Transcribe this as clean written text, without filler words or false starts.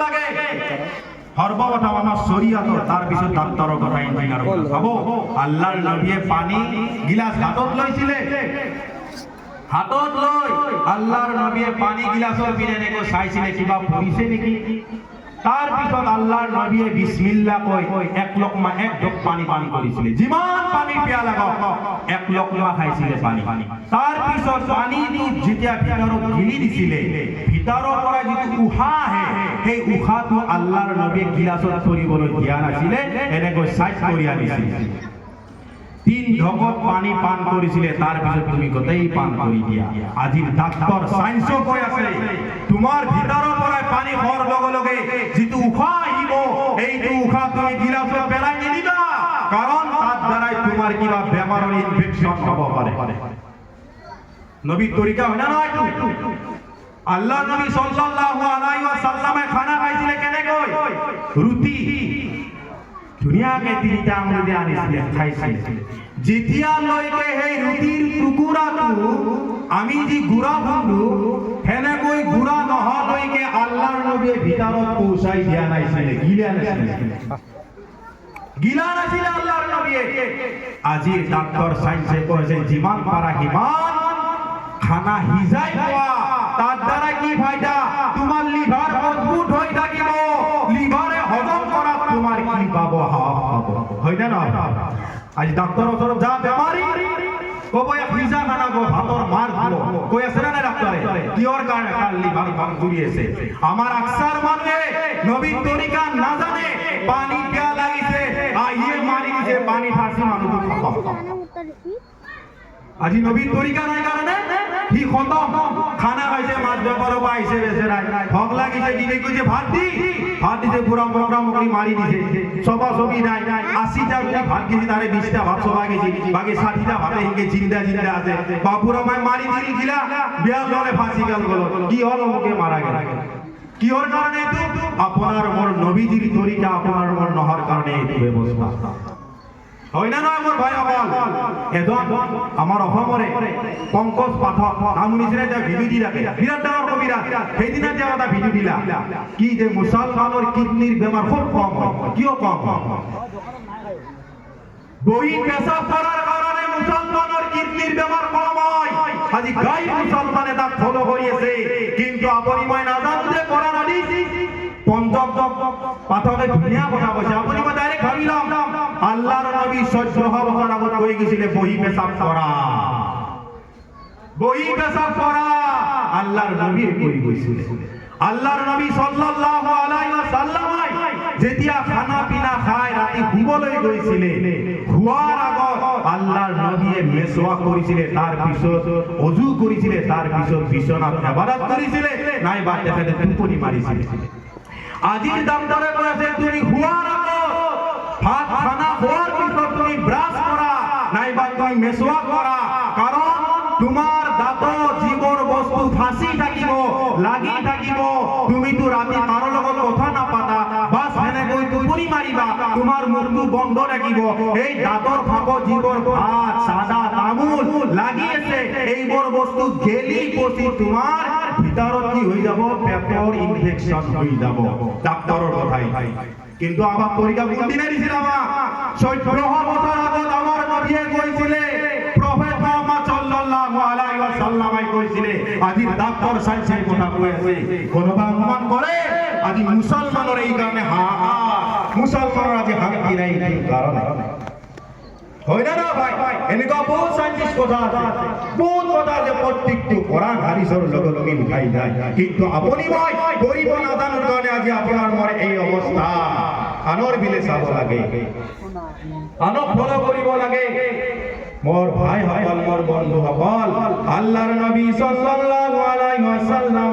লাগে সৰ্বপ্ৰথম আমাৰ শৰীয়ত তাৰ পিছত ডাক্তাৰৰ কথা ইঞ্জিনিয়াৰ হ'ব আল্লাহৰ নবীয়ে পানী গিলাস হাতত লৈছিলে হাতত লৈ আল্লাহৰ নবীয়ে পানী গিলাসৰ পিনে নেকো চাইছিলে কিবা পৰিছে নেকি তার পিছত আল্লাহর নবী বিসমিল্লাহ কই এক লোকমা এক ঢোক পানি পান করিছিলে জিমান পানি পিয়া লাগা এক লোকমা খাইছিলে পানি তার পিছত পানিটো যেতিয়া ভিতৰত গিলি দিছিলে ভিতৰৰ পৰা যিটো উহা হে সেই উহাটো আল্লাহৰ নবী গিলাসত কৰিবলৈ দিয়া নাছিলে এনেকৈ সাইজ কৰি আনিছিল তিন ঢোকত পানী পান কৰিছিলে তাৰ পিছত তুমি গোটেই পান কৰি দিয়া আজিৰ ডাক্তৰ সায়েন্সও কৈ আছে তোমাৰ ভিতৰৰ পৰা পানী খোৱাৰ লগে লগে যিটো উশাহ আহিব এইটো উশাহ তুমি গিলাসত পেলাই নিদিবা কাৰণ তাৰ দ্বাৰাই তোমাৰ কিবা বেমাৰৰ ইনফেকশন হ'ব পাৰে নবীৰ তৰিকা হয় না এইটো আল্লাহ নবী সাল্লাল্লাহু আলাইহি ওয়াসাল্লামে খানা খাইছিলে কেনেকৈ ৰুটি ধুনীয়াকে তিনিটা আঙুলি দিয়ে আনিছিলে খাইছিলে যেতিয়ালৈকে সেই ৰুটিৰ টুকুৰাটো আমি যি গুড়া বন্ধু হেনেকৈ গুড়া নহলৈকে আল্লাহৰ নবীয়ে ভিতৰত পৌঁছাই দিয়া নাছিলে গিলা নাছিলে আল্লাহৰ নবীয়ে আজিৰ ডাক্তৰ সায়েন্সে কৈছে যিমান পাৰা সিমান খানা সিজাই খোৱা তাৰ দ্বাৰা কি ফায়দা তোমাৰ লিভাৰ মজবুত হয়ে থাকিব লিভাৰে হজম কৰা তোমাৰ কি পাবো হয় না আজ ডাক্তাৰ ওচৰত যা বেমাৰি কব এক ভিজা খানা গো ভাতৰ মাৰ দিলো কই আছে না ডাক্তাৰে কিহৰ কাৰণে কাল লিভার কমজোরি আছে আমার আকসার মানে নবীর তরিকা না জানে পানি পিয়া লাগিছে আইয়ে মারি দিছে পানি ফাঁসি মানুষ আজি নবীর তরিকা নাই কারণে হি খতম খানা খাইছে মাছ ব্যাপারও পাইছে বেচারাই ভগ লাগিছে দিনে কইছে ভাত দিতে পুরা প্রোগ্রাম করে মারি দিছে সবা সবই নাই 80টা যদি ভাত গেছি তারে 20টা ভাত সবা গেছি বাকি 60টা ভাতে হিকে জিন্দা আছে বাপুরা মাই মারি দিল গিলা বিয়া ললে ফাঁসি গেল কি হলো মুখে মারা গেল কিহর কারণে তো আপনার মোর নবীজির তরিকা আপনার মোর নহর কারণে এই ব্যবস্থা হয় না নয় মোর ভাই সকল এজন আমার অসমরে পঙ্কজ পাঠক নাম শুনিছিলে যে ভিডিও দি রাখে বিরাট ডাঙর কবিরা সেইদিনা যে এটা ভিডিও দিলা কি যে মুসলমানের কিডনির বেমার খুব কম হয় কিও কম বহি পেশাব করার কারণে মুসলমানের কিডনির বেমার কম হয় আজি গাই মুসলমানে তা ফলো করিয়েছে কিন্তু আপনি মই না জানতে কোরআন হাদিস পঞ্চম পাঠকে ধুনিয়া কথা কইছে আপনি মই ডাইরেক্ট ভাবিলাম আল্লাহর নবী 14 বছর আগত কই গিয়েছিলে বহি পেশাব করা আল্লাহর নবী কই গইছিলে আল্লাহর নবী সাল্লাল্লাহু আলাইহি ওয়াসাল্লাম যেতিয়া খানা পিনা খায় রাতে ঘুমলৈ গৈছিলে ঘুৱাৰ আগত আল্লাহৰ নবী মেসওয়াক কৰিছিলে তাৰ পিছত ওযু কৰিছিলে তাৰ পিছত বিছনাত ইবাদত কৰিছিলে নাই বাদ দেখাতে টোপনি মাৰিছিলে আজিৰ ডাক্তৰে কৈছে তুমি ঘুৱাৰ আগত ভাত খানা খোৱাৰ পিছত তুমি ব্ৰাছ কৰা নাইবা তুমি মেসওয়াক কৰা কাৰণ তোমাৰ দাঁত জীৱৰ বস্তু ফাঁসি থাকিব লাগি থাকিব তুমি তো ৰাতি কাৰো লগত কথা নাপাতা বাস হেনেকৈ টোপনি মাৰিবা তোমাৰ মুখটো বন্ধ থাকিব এই দাঁতৰ ফাঁকত জীৱৰ ভাত সাদা তামোল লাগি আছে এইবোৰ বস্তু গেলি পচি তোমাৰ ভিতৰত কি হৈ যাব পেটৰ ইনফেকশন হৈ যাব ডাক্তৰৰ কথাই কিন্তু আমার তরিকা কোন দিনে দিছিল আমার 14 বছর আগত আমার নবীয়ে কইছিলে প্রফেট মুহাম্মদ সাল্লাল্লাহু আলাইহি ওয়াসাল্লাম কইছিলে আজি ডাক্তার সাইন্সের কথা কই আছে কোনবা অনুমান করে আজি মুসলমানের এই কারণে মুসলমানরা আজি হাকি নাই কি কারণে হয় না ভাই এনেকা বহুত সাইন্টিস্ট কথা আছে বহুত কথা যে প্রত্যেকটি কোরআন হাদিসের লগে লগে মিলাই যায় কিন্তু আপনি ভাই গরিব না জানার কারণে আজি আপনার মরে এই অবস্থা আনর বিলে চাব লাগে আনক ফলো করিব লাগে মোর ভাই সকল মোর বন্ধু সকল আল্লাহর নবী সাল্লাল্লাহু আলাইহি ওয়াসাল্লাম